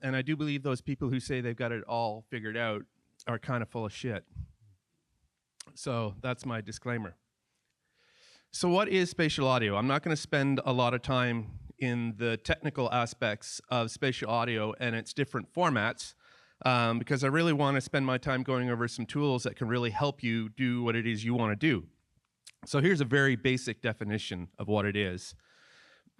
And I do believe those people who say they've got it all figured out are kind of full of shit. So that's my disclaimer. So what is spatial audio? I'm not going to spend a lot of time in the technical aspects of spatial audio and its different formats, because I really want to spend my time going over some tools that can really help you do what it is you want to do. So here's a very basic definition of what it is.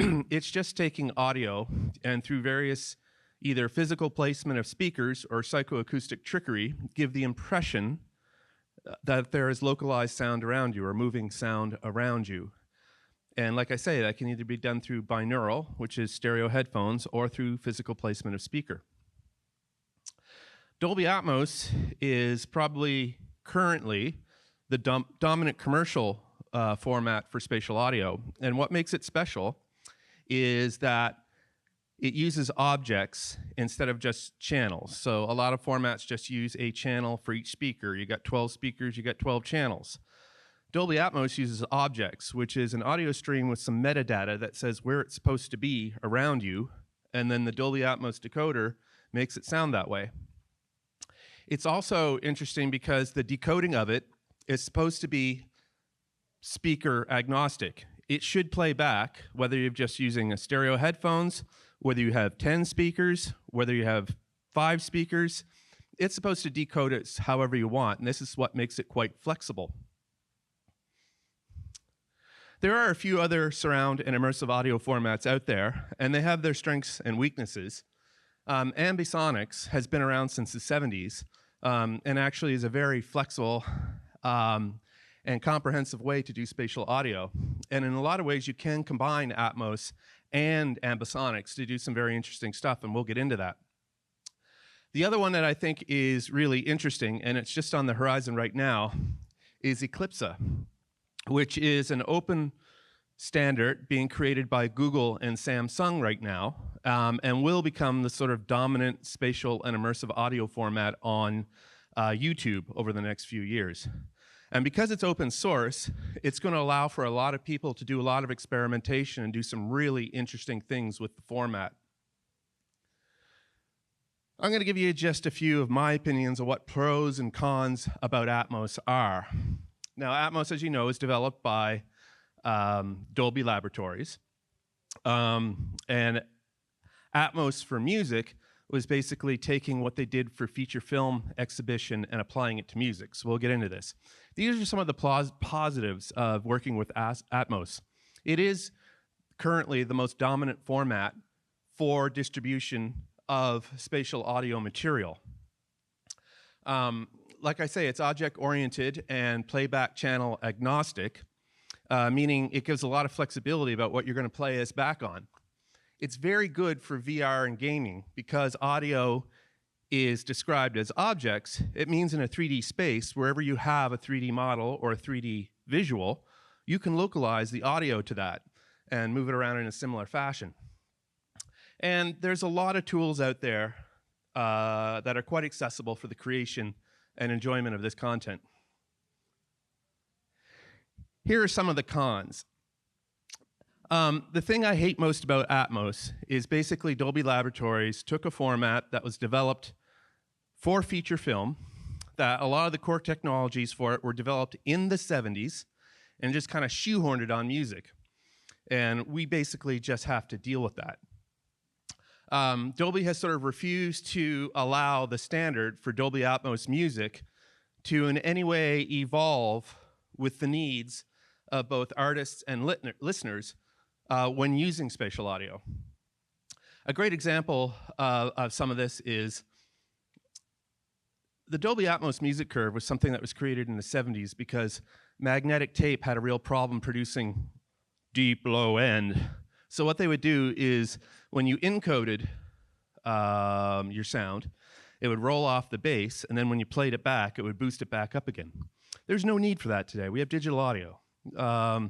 It's just taking audio and through various either physical placement of speakers or psychoacoustic trickery, give the impression that there is localized sound around you or moving sound around you. And like I say, that can either be done through binaural, which is stereo headphones, or through physical placement of speaker. Dolby Atmos is probably currently the dominant commercial format for spatial audio. And what makes it special is that it uses objects instead of just channels. So a lot of formats just use a channel for each speaker. You got 12 speakers, you got 12 channels. Dolby Atmos uses objects, which is an audio stream with some metadata that says where it's supposed to be around you, and then the Dolby Atmos decoder makes it sound that way. It's also interesting because the decoding of it is supposed to be speaker agnostic. It should play back, whether you're just using a stereo headphones, whether you have 10 speakers, whether you have 5 speakers. It's supposed to decode it however you want, and this is what makes it quite flexible. There are a few other surround and immersive audio formats out there, and they have their strengths and weaknesses. Ambisonics has been around since the 70s, and actually is a very flexible and comprehensive way to do spatial audio. And in a lot of ways, you can combine Atmos and ambisonics to do some very interesting stuff, and we'll get into that. The other one that I think is really interesting, and it's just on the horizon right now, is Eclipsa, which is an open standard being created by Google and Samsung right now, and will become the sort of dominant spatial and immersive audio format on YouTube over the next few years. And because it's open source, it's going to allow for a lot of people to do a lot of experimentation and do some really interesting things with the format. I'm going to give you just a few of my opinions of what pros and cons about Atmos are. Now, Atmos, as you know, is developed by Dolby Laboratories. And Atmos for music was basically taking what they did for feature film exhibition and applying it to music. So we'll get into this. These are some of the positives of working with Atmos. It is currently the most dominant format for distribution of spatial audio material. Like I say, it's object-oriented and playback channel agnostic, meaning it gives a lot of flexibility about what you're going to play this back on. It's very good for VR and gaming because audio is described as objects. It means in a 3D space, wherever you have a 3D model or a 3D visual, you can localize the audio to that and move it around in a similar fashion. And there's a lot of tools out there that are quite accessible for the creation and enjoyment of this content. Here are some of the cons. The thing I hate most about Atmos is basically Dolby Laboratories took a format that was developed for feature film, that a lot of the core technologies for it were developed in the 70s, and just kind of shoehorned it on music. And we basically just have to deal with that. Dolby has sort of refused to allow the standard for Dolby Atmos music to in any way evolve with the needs of both artists and listeners when using spatial audio. A great example of some of this is the Dolby Atmos music curve was something that was created in the 70s because magnetic tape had a real problem producing deep low end. So what they would do is when you encoded your sound, it would roll off the bass, and then when you played it back, it would boost it back up again. There's no need for that today. We have digital audio. I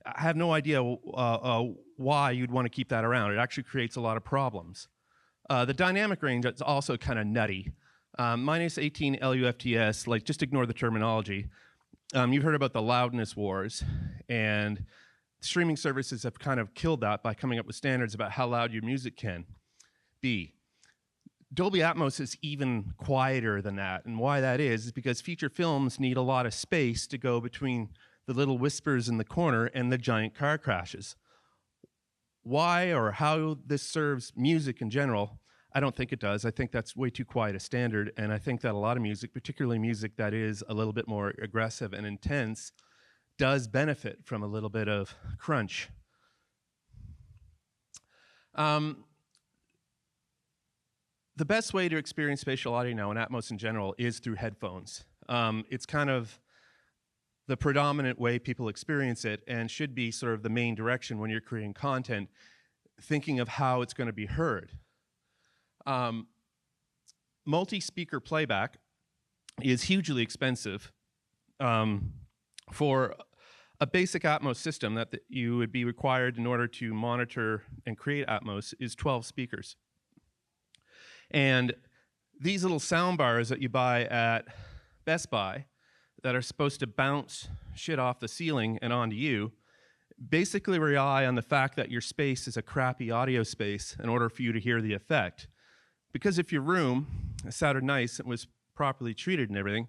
have no idea why you'd want to keep that around. It actually creates a lot of problems. The dynamic range is also kind of nutty. Minus 18 LUFTS, like just ignore the terminology. You've heard about the loudness wars, and streaming services have kind of killed that by coming up with standards about how loud your music can be. Dolby Atmos is even quieter than that. And why that is because feature films need a lot of space to go between the little whispers in the corner and the giant car crashes. Why or how this serves music in general, I don't think it does. I think that's way too quiet a standard. And I think that a lot of music, particularly music that is a little bit more aggressive and intense, does benefit from a little bit of crunch. The best way to experience spatial audio now and Atmos in general is through headphones. It's kind of the predominant way people experience it and should be sort of the main direction when you're creating content, thinking of how it's going to be heard. Multi-speaker playback is hugely expensive. For a basic Atmos system that you would be required in order to monitor and create Atmos is 12 speakers. And these little sound bars that you buy at Best Buy that are supposed to bounce shit off the ceiling and onto you basically rely on the fact that your space is a crappy audio space in order for you to hear the effect. Because if your room sounded nice and was properly treated and everything,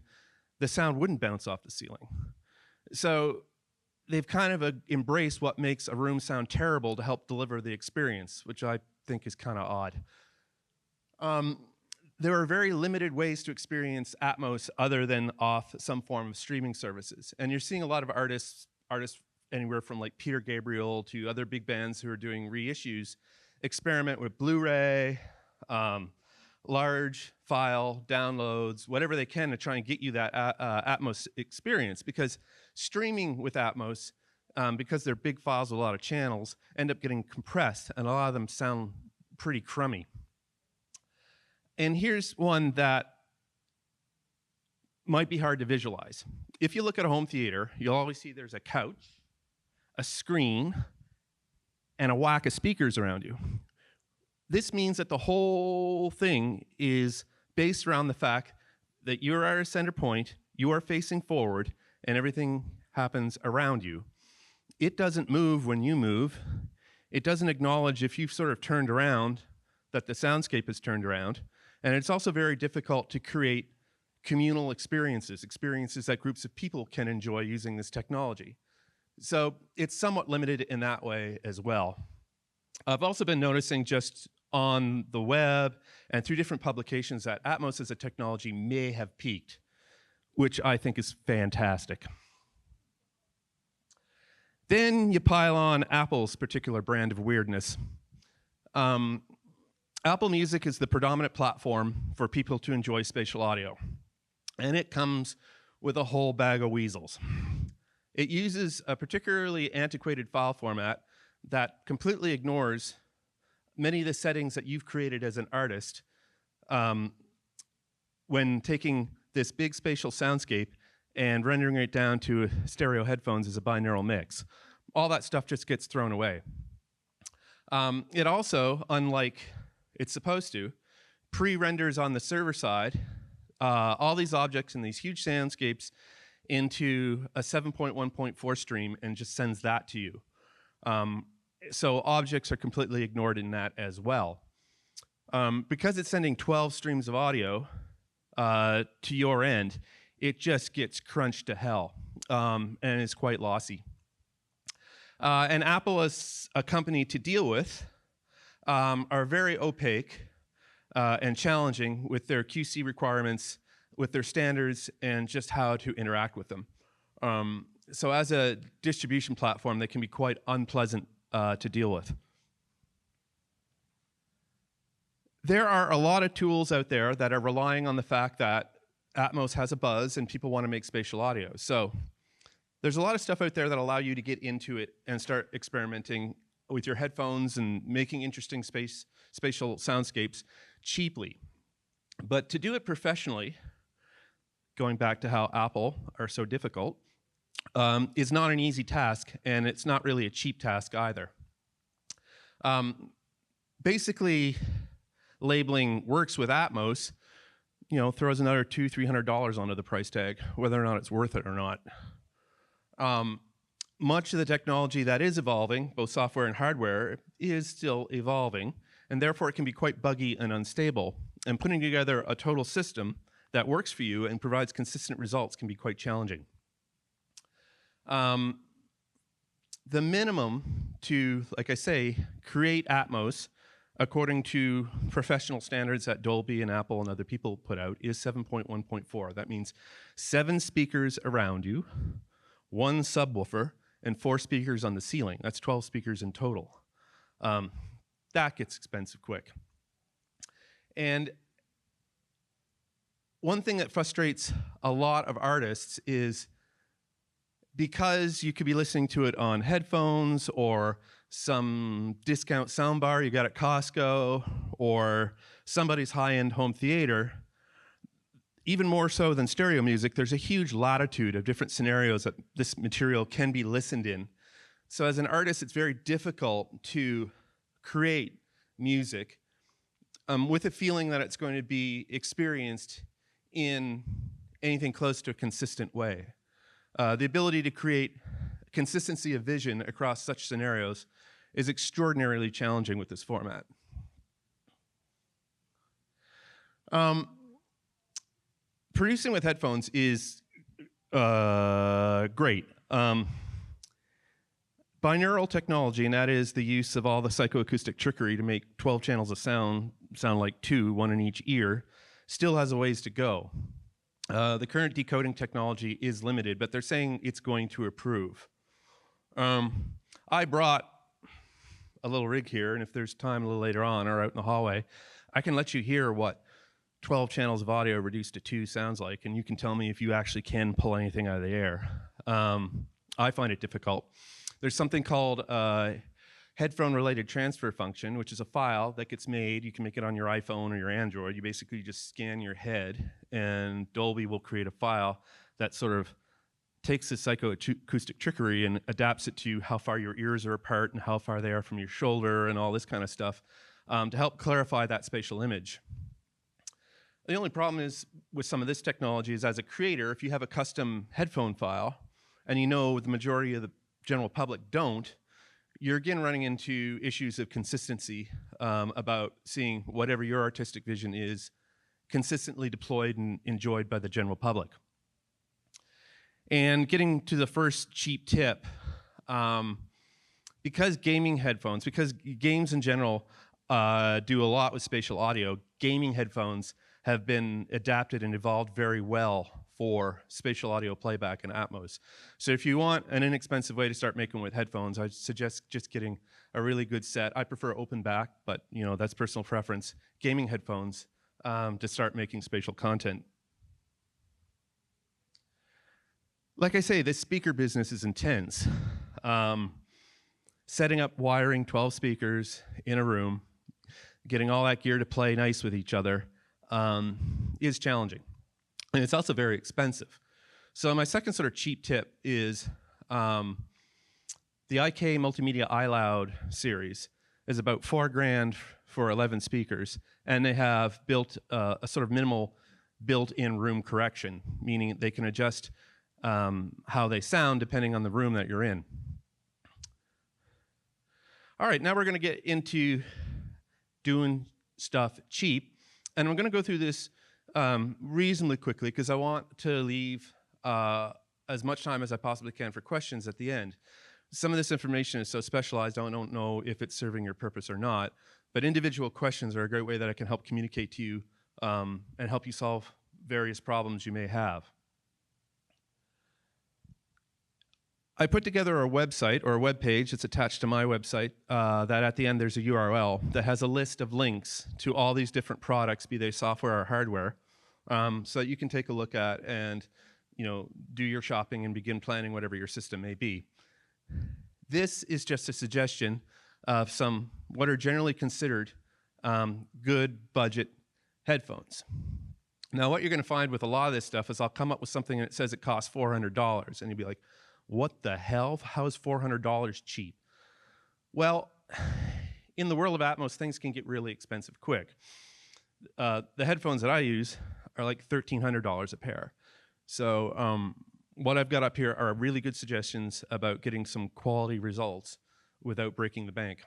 the sound wouldn't bounce off the ceiling. So they've kind of embraced what makes a room sound terrible to help deliver the experience, which I think is kind of odd. There are very limited ways to experience Atmos other than off some form of streaming services. And you're seeing a lot of artists anywhere from like Peter Gabriel to other big bands who are doing reissues, experiment with Blu-ray, large file downloads, whatever they can to try and get you that Atmos experience. Because streaming with Atmos, because they're big files with a lot of channels, end up getting compressed, and a lot of them sound pretty crummy. And here's one that might be hard to visualize. If you look at a home theater, you'll always see there's a couch, a screen, and a whack of speakers around you. This means that the whole thing is based around the fact that you're at a center point, you are facing forward, and everything happens around you. It doesn't move when you move. It doesn't acknowledge if you've sort of turned around, that the soundscape is turned around. And it's also very difficult to create communal experiences that groups of people can enjoy using this technology. So it's somewhat limited in that way as well. I've also been noticing just on the web and through different publications that Atmos as a technology may have peaked, which I think is fantastic. Then you pile on Apple's particular brand of weirdness. Apple Music is the predominant platform for people to enjoy spatial audio, and it comes with a whole bag of weasels. It uses a particularly antiquated file format that completely ignores many of the settings that you've created as an artist when taking this big spatial soundscape and rendering it down to stereo headphones as a binaural mix. All that stuff just gets thrown away. It also, unlike it's supposed to, pre-renders on the server side all these objects in these huge soundscapes into a 7.1.4 stream and just sends that to you. So objects are completely ignored in that as well. Because it's sending 12 streams of audio to your end, it just gets crunched to hell and is quite lossy. And Apple as a company to deal with are very opaque and challenging with their QC requirements, with their standards, and just how to interact with them. So as a distribution platform, they can be quite unpleasant to deal with. There are a lot of tools out there that are relying on the fact that Atmos has a buzz and people want to make spatial audio. So there's a lot of stuff out there that allow you to get into it and start experimenting with your headphones and making interesting spatial soundscapes cheaply. But to do it professionally, going back to how Apple are so difficult, is not an easy task, and it's not really a cheap task either. Basically, labeling works with Atmos, throws another $200–300 onto the price tag, whether or not it's worth it or not. Much of the technology that is evolving, both software and hardware, is still evolving, and therefore it can be quite buggy and unstable. And putting together a total system that works for you and provides consistent results can be quite challenging. The minimum to, like I say, create Atmos according to professional standards that Dolby and Apple and other people put out is 7.1.4. That means 7 speakers around you, 1 subwoofer, and 4 speakers on the ceiling. That's 12 speakers in total. That gets expensive quick. And one thing that frustrates a lot of artists is because you could be listening to it on headphones or some discount soundbar you got at Costco or somebody's high-end home theater, even more so than stereo music, there's a huge latitude of different scenarios that this material can be listened in. So as an artist, it's very difficult to create music with a feeling that it's going to be experienced in anything close to a consistent way. The ability to create consistency of vision across such scenarios is extraordinarily challenging with this format. Producing with headphones is great. Binaural technology, and that is the use of all the psychoacoustic trickery to make 12 channels of sound sound like 2, 1 in each ear, still has a ways to go. The current decoding technology is limited, but they're saying it's going to improve. I brought a little rig here, and if there's time a little later on or out in the hallway, I can let you hear what 12 channels of audio reduced to 2 sounds like, and you can tell me if you actually can pull anything out of the air. I find it difficult. There's something called headphone-related transfer function, which is a file that gets made. You can make it on your iPhone or your Android. You basically just scan your head, and Dolby will create a file that sort of takes the psychoacoustic trickery and adapts it to how far your ears are apart and how far they are from your shoulder and all this kind of stuff to help clarify that spatial image. The only problem is with some of this technology is as a creator, if you have a custom headphone file and you know the majority of the general public don't, you're again running into issues of consistency about seeing whatever your artistic vision is consistently deployed and enjoyed by the general public. And getting to the first cheap tip, because gaming headphones, because games in general do a lot with spatial audio, gaming headphones have been adapted and evolved very well for spatial audio playback and Atmos. So if you want an inexpensive way to start making with headphones, I'd suggest just getting a really good set. I prefer open back, but you know that's personal preference. Gaming headphones to start making spatial content. Like I say, this speaker business is intense. Setting up wiring 12 speakers in a room, getting all that gear to play nice with each other is challenging. And it's also very expensive. So my second sort of cheap tip is the IK Multimedia iLoud series is about $4,000 for 11 speakers, and they have built a sort of minimal built-in room correction, meaning they can adjust how they sound depending on the room that you're in. All right, now we're going to get into doing stuff cheap, and I'm going to go through this reasonably quickly because I want to leave as much time as I possibly can for questions at the end. Some of this information is so specialized I don't know if it's serving your purpose or not, but individual questions are a great way that I can help communicate to you and help you solve various problems you may have. I put together a website or a web page that's attached to my website that at the end there's a URL that has a list of links to all these different products, be they software or hardware, so that you can take a look at and do your shopping and begin planning whatever your system may be. This is just a suggestion of some what are generally considered good budget headphones. Now what you're going to find with a lot of this stuff is I'll come up with something and it says it costs $400 and you'll be like, what the hell? How is $400 cheap? Well, in the world of Atmos, things can get really expensive quick. The headphones that I use are like $1,300 a pair. So what I've got up here are really good suggestions about getting some quality results without breaking the bank.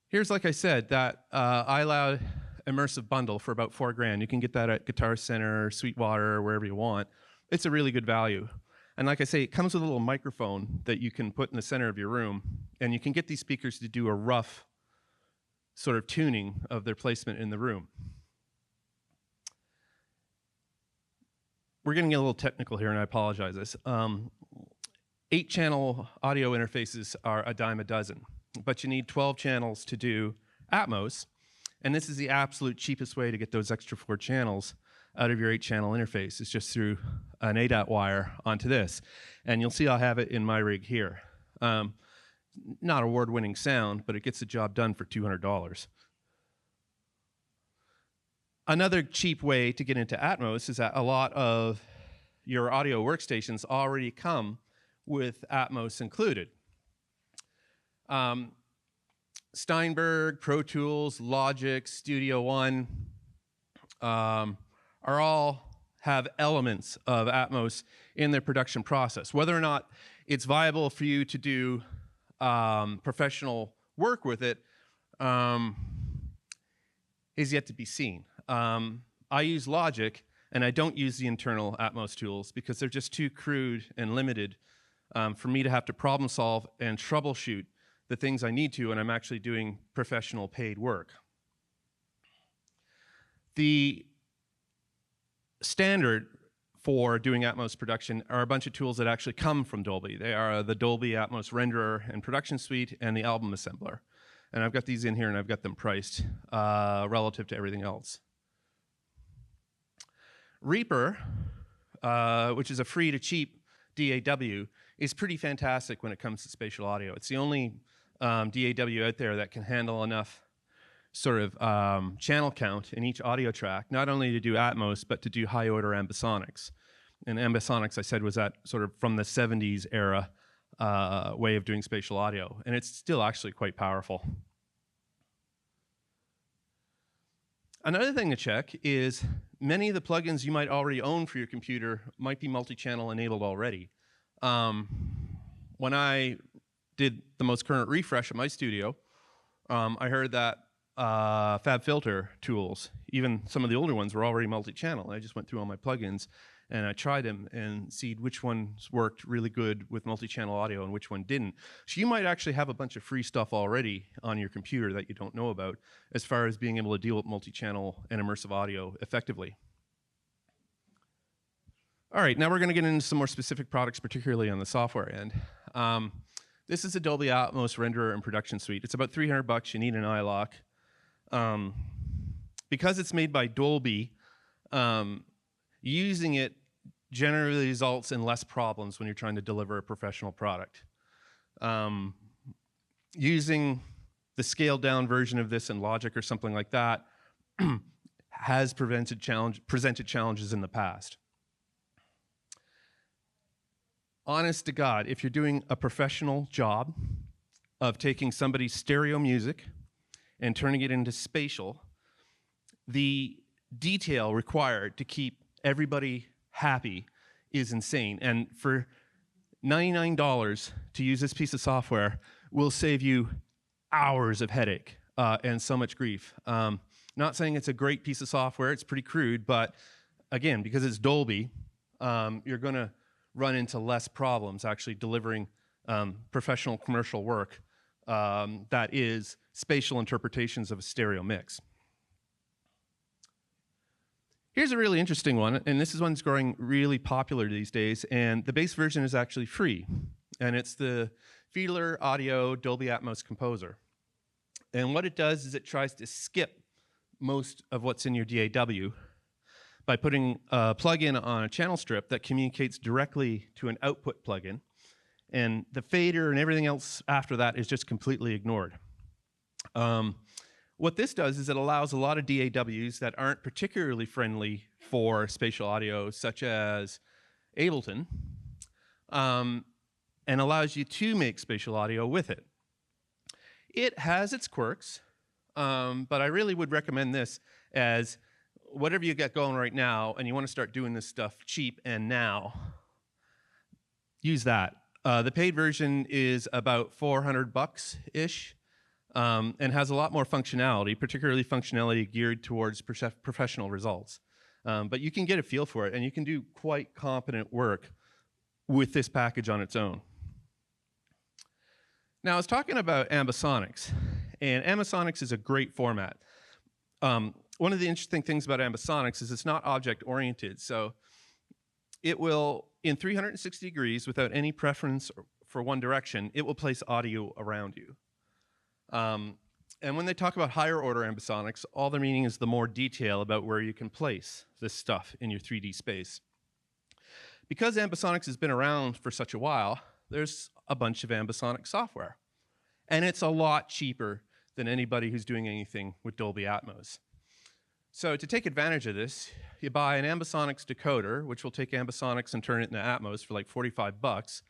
Here's, like I said, that iLoud immersive bundle for about $4,000. You can get that at Guitar Center, Sweetwater, wherever you want. It's a really good value. And like I say, it comes with a little microphone that you can put in the center of your room, and you can get these speakers to do a rough sort of tuning of their placement in the room. We're getting a little technical here, and I apologize for this. 8-channel audio interfaces are a dime a dozen, but you need 12 channels to do Atmos, and this is the absolute cheapest way to get those extra 4 channels out of your 8-channel interface. It's just through an ADAT wire onto this, and you'll see I'll have it in my rig here. Not award-winning sound, but it gets the job done for $200. Another cheap way to get into Atmos is that a lot of your audio workstations already come with Atmos included. Steinberg, Pro Tools, Logic, Studio One are all have elements of Atmos in their production process. Whether or not it's viable for you to do professional work with it is yet to be seen. I use Logic, and I don't use the internal Atmos tools because they're just too crude and limited for me to have to problem solve and troubleshoot the things I need to when I'm actually doing professional paid work. The standard for doing Atmos production are a bunch of tools that actually come from Dolby. They are the Dolby Atmos Renderer and Production Suite and the Album Assembler. And I've got these in here, and I've got them priced relative to everything else. Reaper, which is a free to cheap DAW, is pretty fantastic when it comes to spatial audio. It's the only DAW out there that can handle enough sort of channel count in each audio track, not only to do Atmos, but to do high order ambisonics. And ambisonics, I said, was that sort of from the 70s era way of doing spatial audio. And it's still actually quite powerful. Another thing to check is many of the plugins you might already own for your computer might be multi-channel enabled already. When I did the most current refresh of my studio, I heard that FabFilter tools, even some of the older ones, were already multi-channel. I just went through all my plugins and I tried them and see which ones worked really good with multi-channel audio and which one didn't. So you might actually have a bunch of free stuff already on your computer that you don't know about as far as being able to deal with multi-channel and immersive audio effectively. All right, now we're going to get into some more specific products, particularly on the software end. This is a Dolby Atmos Renderer and Production Suite. It's about $300. You need an iLock. Because it's made by Dolby, using it generally results in less problems when you're trying to deliver a professional product. Using the scaled down version of this in Logic or something like that has presented challenges in the past. Honest to God, if you're doing a professional job of taking somebody's stereo music and turning it into spatial, the detail required to keep everybody happy is insane. And for $99 to use this piece of software will save you hours of headache and so much grief. Not saying it's a great piece of software, it's pretty crude, but again, because it's Dolby, you're gonna run into less problems actually delivering professional commercial work that is spatial interpretations of a stereo mix. Here's a really interesting one, and this is one that's growing really popular these days, and the base version is actually free, and it's the Fiedler Audio Dolby Atmos Composer. And what it does is it tries to skip most of what's in your DAW by putting a plugin on a channel strip that communicates directly to an output plugin, and the fader and everything else after that is just completely ignored. What this does is it allows a lot of DAWs that aren't particularly friendly for spatial audio, such as Ableton, and allows you to make spatial audio with it. It has its quirks, but I really would recommend this as whatever you got going right now and you want to start doing this stuff cheap and now, use that. The paid version is about $400-ish. and has a lot more functionality, particularly functionality geared towards professional results. But you can get a feel for it, and you can do quite competent work with this package on its own. Now, I was talking about ambisonics, and ambisonics is a great format. One of the interesting things about ambisonics is it's not object-oriented, so it will, in 360 degrees, without any preference for one direction, it will place audio around you. And when they talk about higher order ambisonics, all they're meaning is the more detail about where you can place this stuff in your 3D space. Because ambisonics has been around for such a while, there's a bunch of ambisonic software. And it's a lot cheaper than anybody who's doing anything with Dolby Atmos. So to take advantage of this, you buy an ambisonics decoder, which will take ambisonics and turn it into Atmos for like 45 bucks.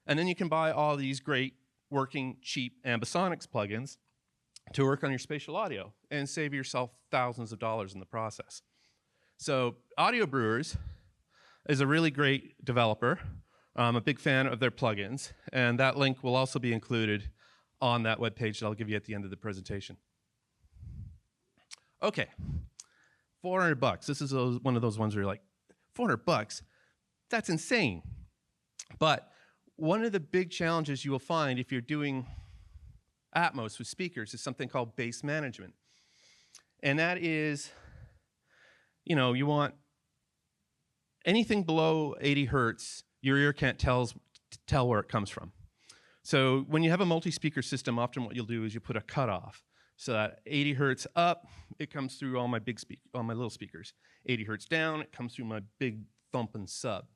And then you can buy all these great working cheap ambisonics plugins to work on your spatial audio and save yourself thousands of dollars in the process. So Audio Brewers is a really great developer. I'm a big fan of their plugins, and that link will also be included on that webpage that I'll give you at the end of the presentation. Okay, 400 bucks. This is one of those ones where you're like, 400 bucks? That's insane. But one of the big challenges you will find if you're doing Atmos with speakers is something called bass management. And that is, you want anything below 80 hertz, your ear can't tell where it comes from. So when you have a multi-speaker system, often what you'll do is you put a cutoff. So that 80 hertz up, it comes through all my little speakers. 80 hertz down, it comes through my big thumping sub.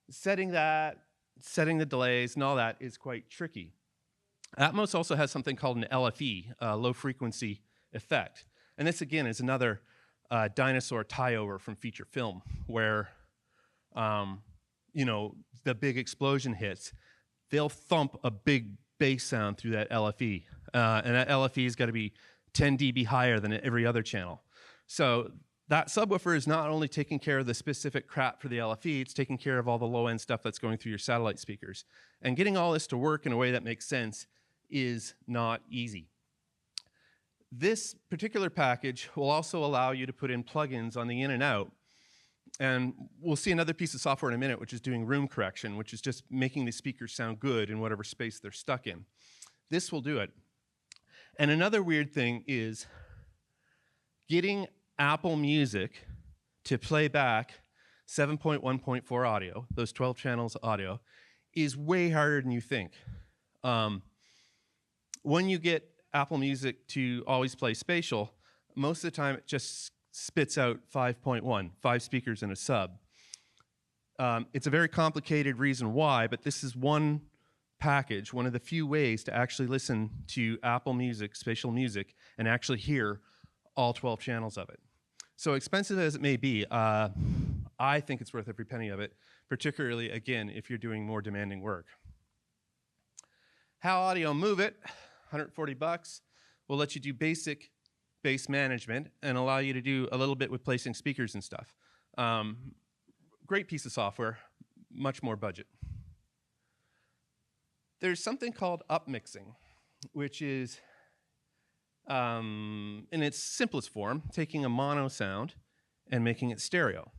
Setting the delays and all that is quite tricky. Atmos also has something called an LFE, low frequency effect. And this again is another dinosaur tie-over from feature film where the big explosion hits. They'll thump a big bass sound through that LFE. And that LFE's got to be 10 dB higher than every other channel. So that subwoofer is not only taking care of the specific crap for the LFE, it's taking care of all the low-end stuff that's going through your satellite speakers. And getting all this to work in a way that makes sense is not easy. This particular package will also allow you to put in plugins on the in and out. And we'll see another piece of software in a minute, which is doing room correction, which is just making the speakers sound good in whatever space they're stuck in. This will do it. And another weird thing is getting Apple Music to play back 7.1.4 audio, those 12 channels audio, is way harder than you think. When you get Apple Music to always play spatial, most of the time it just spits out 5.1, 5 speakers and a sub. It's a very complicated reason why, but this is one package, one of the few ways to actually listen to Apple Music, spatial music, and actually hear all 12 channels of it. So expensive as it may be, I think it's worth every penny of it, particularly, again, if you're doing more demanding work. How Audio Move It, 140 bucks, will let you do basic bass management and allow you to do a little bit with placing speakers and stuff. Great piece of software, much more budget. There's something called upmixing, which is, in its simplest form, taking a mono sound and making it stereo.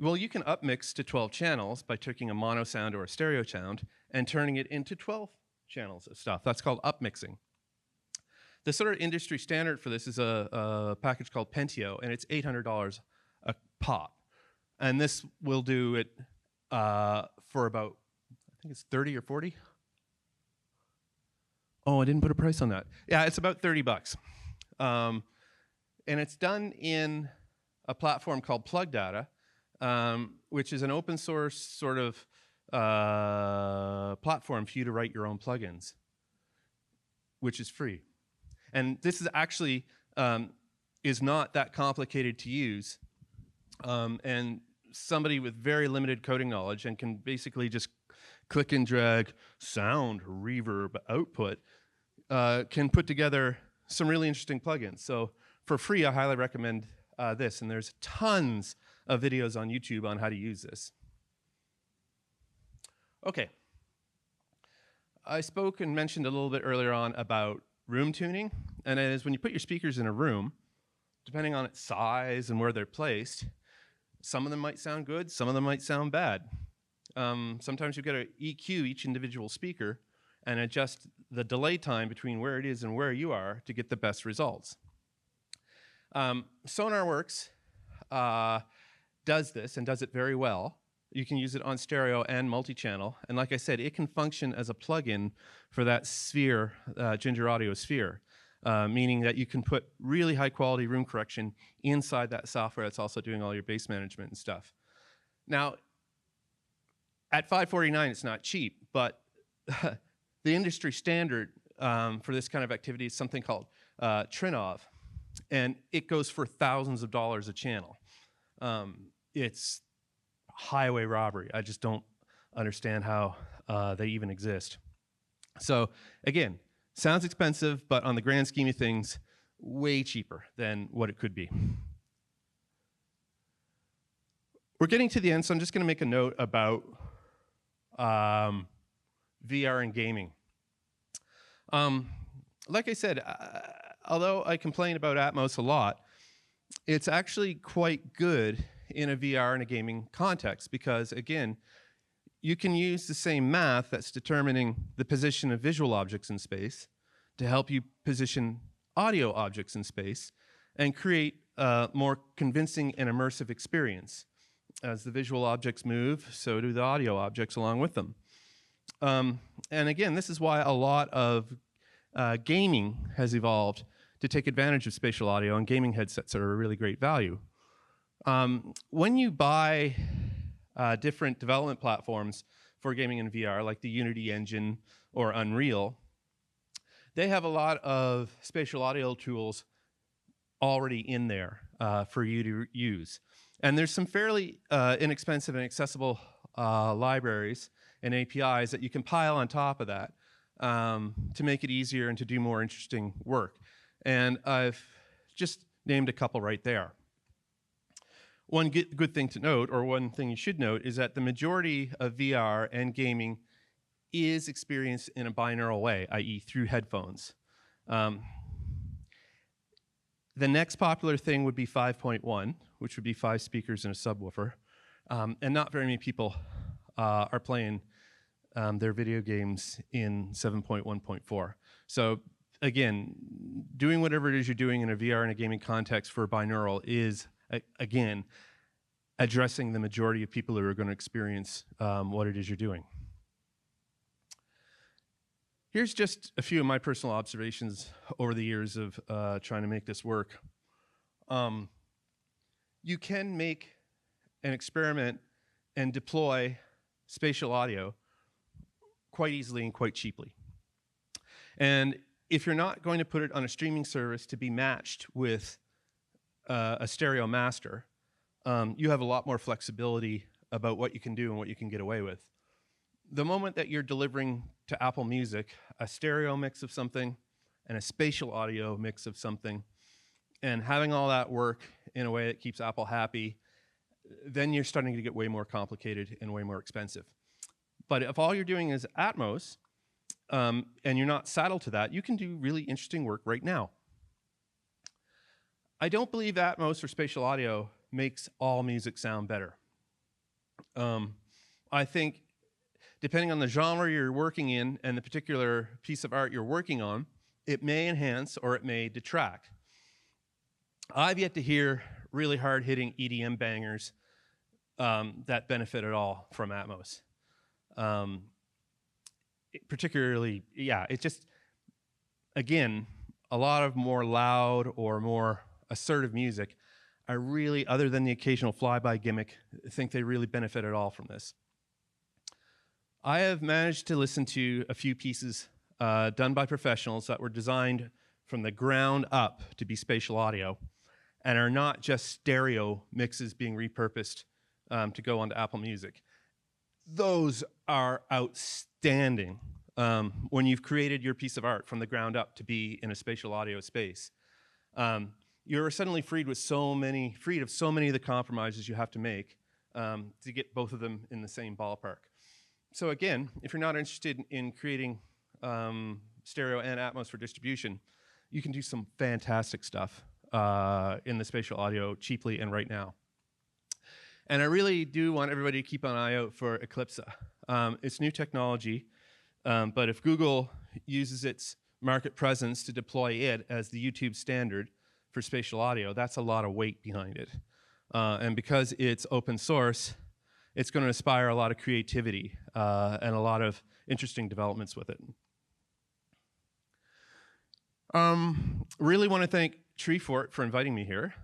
Well, you can upmix to 12 channels by taking a mono sound or a stereo sound and turning it into 12 channels of stuff. That's called upmixing. The sort of industry standard for this is a package called Pentio, and it's $800 a pop. And this will do it for about, I think it's 30 or 40. Oh, I didn't put a price on that. Yeah, it's about 30 bucks. And it's done in a platform called Plug Data, which is an open source sort of platform for you to write your own plugins, which is free. And this is actually is not that complicated to use. And somebody with very limited coding knowledge and can basically just click and drag sound, reverb, output, can put together some really interesting plugins. So for free, I highly recommend this. And there's tons of videos on YouTube on how to use this. Okay. I spoke and mentioned a little bit earlier on about room tuning, and it is when you put your speakers in a room, depending on its size and where they're placed, some of them might sound good, some of them might sound bad. Sometimes you've got to EQ each individual speaker and adjust the delay time between where it is and where you are to get the best results. SonarWorks does this and does it very well. You can use it on stereo and multi-channel, and like I said, it can function as a plugin for that Sphere, Ginger Audio Sphere, meaning that you can put really high-quality room correction inside that software that's also doing all your bass management and stuff. Now, at $549, it's not cheap, but the industry standard for this kind of activity is something called Trinov, and it goes for thousands of dollars a channel. It's highway robbery. I just don't understand how they even exist. So again, sounds expensive, but on the grand scheme of things, way cheaper than what it could be. We're getting to the end, so I'm just going to make a note about VR and gaming. Like I said, although I complain about Atmos a lot, it's actually quite good in a VR and a gaming context because, again, you can use the same math that's determining the position of visual objects in space to help you position audio objects in space and create a more convincing and immersive experience. As the visual objects move, so do the audio objects along with them. And again, this is why a lot of gaming has evolved to take advantage of spatial audio, and gaming headsets are a really great value. When you buy different development platforms for gaming and VR, like the Unity engine or Unreal, they have a lot of spatial audio tools already in there for you to use. And there's some fairly inexpensive and accessible libraries and APIs that you can pile on top of that to make it easier and to do more interesting work. And I've just named a couple right there. One good thing to note, or one thing you should note, is that the majority of VR and gaming is experienced in a binaural way, i.e. through headphones. The next popular thing would be 5.1, which would be 5 speakers and a subwoofer. And not very many people are playing their video games in 7.1.4. So again, doing whatever it is you're doing in a VR and a gaming context for binaural is, again, addressing the majority of people who are going to experience what it is you're doing. Here's just a few of my personal observations over the years of trying to make this work. You can make an experiment and deploy spatial audio quite easily and quite cheaply. And if you're not going to put it on a streaming service to be matched with a stereo master, you have a lot more flexibility about what you can do and what you can get away with. The moment that you're delivering to Apple Music a stereo mix of something and a spatial audio mix of something, and having all that work in a way that keeps Apple happy, then you're starting to get way more complicated and way more expensive. But if all you're doing is Atmos, and you're not saddled to that, you can do really interesting work right now. I don't believe Atmos or spatial audio makes all music sound better. I think depending on the genre you're working in and the particular piece of art you're working on, it may enhance or it may detract. I've yet to hear really hard-hitting EDM bangers that benefit at all from Atmos. Particularly, yeah, it's just, again, a lot of more loud or more assertive music, I really, other than the occasional flyby gimmick, think they really benefit at all from this. I have managed to listen to a few pieces done by professionals that were designed from the ground up to be spatial audio and are not just stereo mixes being repurposed to go onto Apple Music. Those are outstanding when you've created your piece of art from the ground up to be in a spatial audio space. You're suddenly freed of so many of the compromises you have to make to get both of them in the same ballpark. So again, if you're not interested in creating stereo and Atmos for distribution, you can do some fantastic stuff in the spatial audio cheaply and right now. And I really do want everybody to keep an eye out for Eclipsa. It's new technology, but if Google uses its market presence to deploy it as the YouTube standard for spatial audio, that's a lot of weight behind it. And because it's open source, it's going to inspire a lot of creativity and a lot of interesting developments with it. Really want to thank Treefort for inviting me here.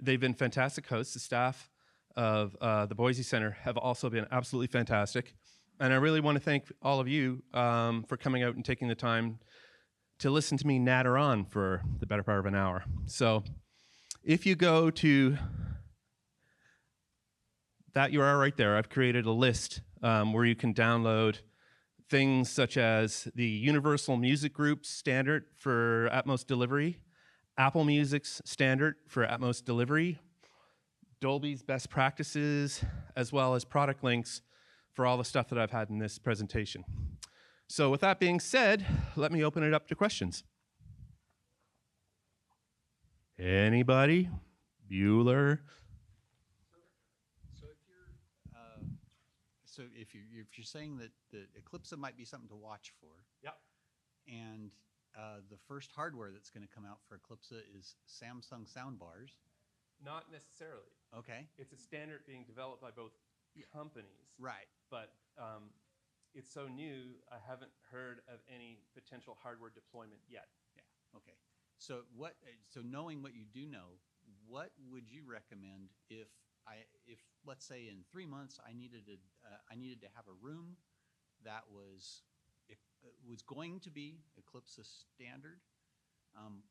They've been fantastic hosts. The staff of the Boise Center have also been absolutely fantastic. And I really want to thank all of you for coming out and taking the time to listen to me natter on for the better part of an hour. So if you go to that URL right there, I've created a list where you can download things such as the Universal Music Group's standard for Atmos delivery, Apple Music's standard for Atmos delivery, Dolby's best practices, as well as product links for all the stuff that I've had in this presentation. So with that being said, let me open it up to questions. Anybody? Bueller? So if you're saying that the Eclipsa might be something to watch for, Yep. and the first hardware that's going to come out for Eclipsa is Samsung soundbars. Not necessarily. Okay. It's a standard being developed by both companies. Right. But it's so new, I haven't heard of any potential hardware deployment yet. Yeah. Okay. So so knowing what you do know, what would you recommend if let's say in 3 months I needed to have a room that was going to be Eclipsa standard?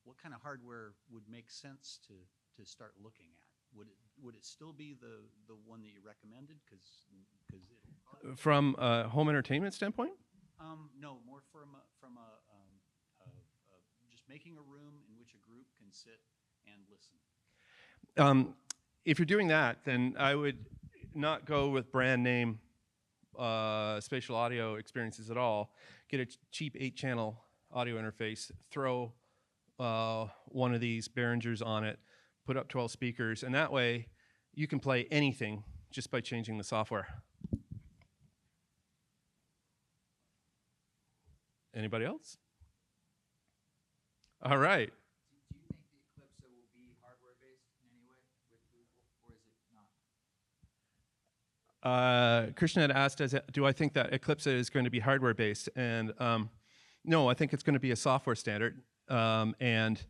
What kind of hardware would make sense to start looking at? Would it still be the one that you recommended? Because from a home entertainment standpoint? No, more from just making a room in which a group can sit and listen. If you're doing that, then I would not go with brand name spatial audio experiences at all. Get a cheap 8-channel audio interface, throw one of these Behringers on it, put up 12 speakers, and that way you can play anything just by changing the software. Anybody else? All right. Do you think the Eclipsa will be hardware-based in any way with Google, or is it not? Christian had asked, do I think that Eclipsa is going to be hardware-based? And no, I think it's going to be a software standard. And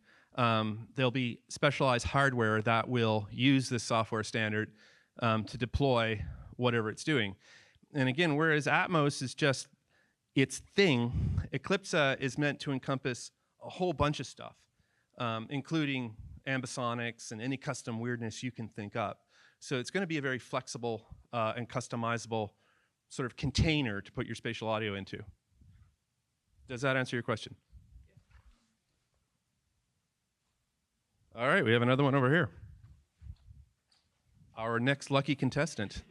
there'll be specialized hardware that will use this software standard to deploy whatever it's doing. And again, whereas Atmos is just its thing, Eclipsa is meant to encompass a whole bunch of stuff, including ambisonics and any custom weirdness you can think up. So it's going to be a very flexible and customizable sort of container to put your spatial audio into. Does that answer your question? All right, we have another one over here. Our next lucky contestant.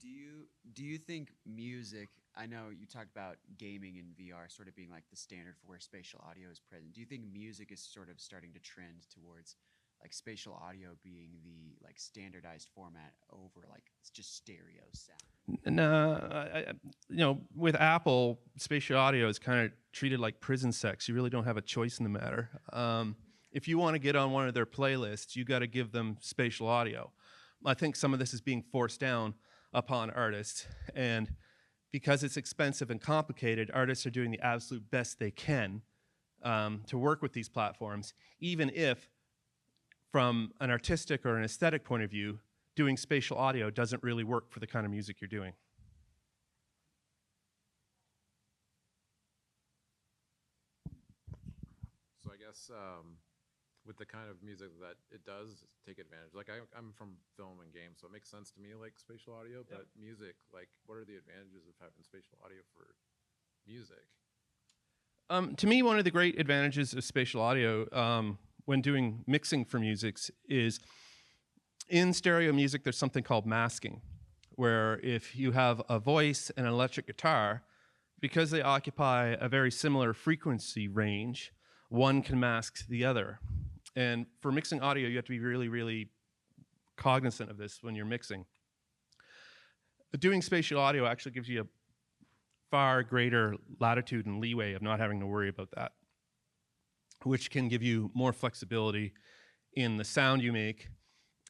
Do you think music, I know you talked about gaming and VR sort of being like the standard for where spatial audio is present. Do you think music is sort of starting to trend towards like spatial audio being the like standardized format over like it's just stereo sound? No, with Apple, spatial audio is kind of treated like prison sex. You really don't have a choice in the matter. If you want to get on one of their playlists, you got to give them spatial audio. I think some of this is being forced down upon artists, and because it's expensive and complicated, artists are doing the absolute best they can to work with these platforms, even if from an artistic or an aesthetic point of view, doing spatial audio doesn't really work for the kind of music you're doing. So I guess with the kind of music that it does take advantage, like I'm from film and games, so it makes sense to me like spatial audio, but music, like what are the advantages of having spatial audio for music? To me, one of the great advantages of spatial audio when doing mixing for music is in stereo music, there's something called masking, where if you have a voice and an electric guitar, because they occupy a very similar frequency range, one can mask the other. And for mixing audio, you have to be really, really cognizant of this when you're mixing. Doing spatial audio actually gives you a far greater latitude and leeway of not having to worry about that, which can give you more flexibility in the sound you make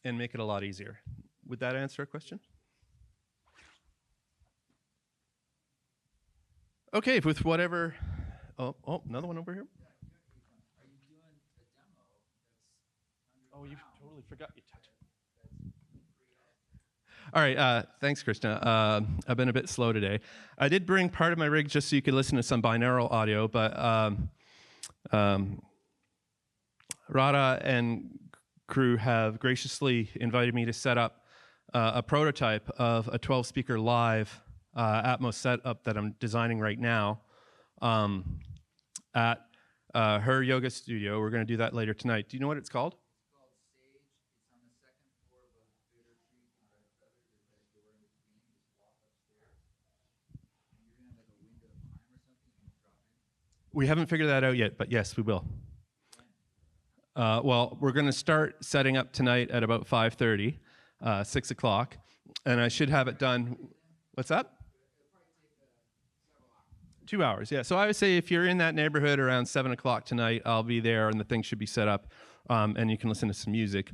and make it a lot easier. Would that answer a question? Okay, with whatever. Oh, another one over here. Are you doing a demo that's Oh, you totally forgot you touched. All right, thanks, Krishna. I've been a bit slow today. I did bring part of my rig just so you could listen to some binaural audio, but Radha and crew have graciously invited me to set up a prototype of a 12-speaker live Atmos setup that I'm designing right now at her yoga studio. We're going to do that later tonight. Do you know what it's called? It's called Sage. It's on the second floor of a bitter tree in Red Feather. There's that door in between. Just walk upstairs. And you're gonna have like a window of time or something. You can drop in. We haven't figured that out yet, but yes, we will. Well, we're going to start setting up tonight at about 5:30, 6 o'clock, and I should have it done. What's that? 2 hours, yeah. So I would say if you're in that neighborhood around 7 o'clock tonight, I'll be there, and the thing should be set up, and you can listen to some music.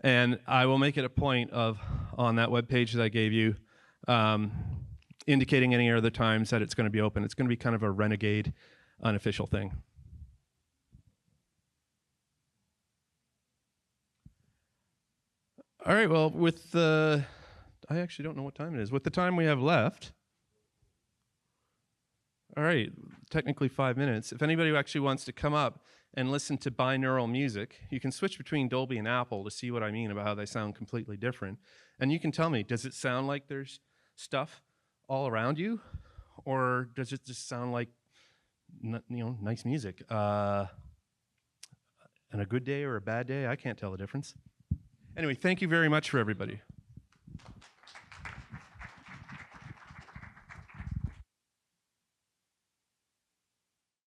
And I will make it a point of, on that webpage that I gave you, indicating any other times that it's going to be open. It's going to be kind of a renegade, unofficial thing. All right, well, with the, I actually don't know what time it is. With the time we have left, all right, technically 5 minutes. If anybody actually wants to come up and listen to binaural music, you can switch between Dolby and Apple to see what I mean about how they sound completely different. And you can tell me, does it sound like there's stuff all around you? Or does it just sound like, nice music? And a good day or a bad day, I can't tell the difference. Anyway, thank you very much for everybody.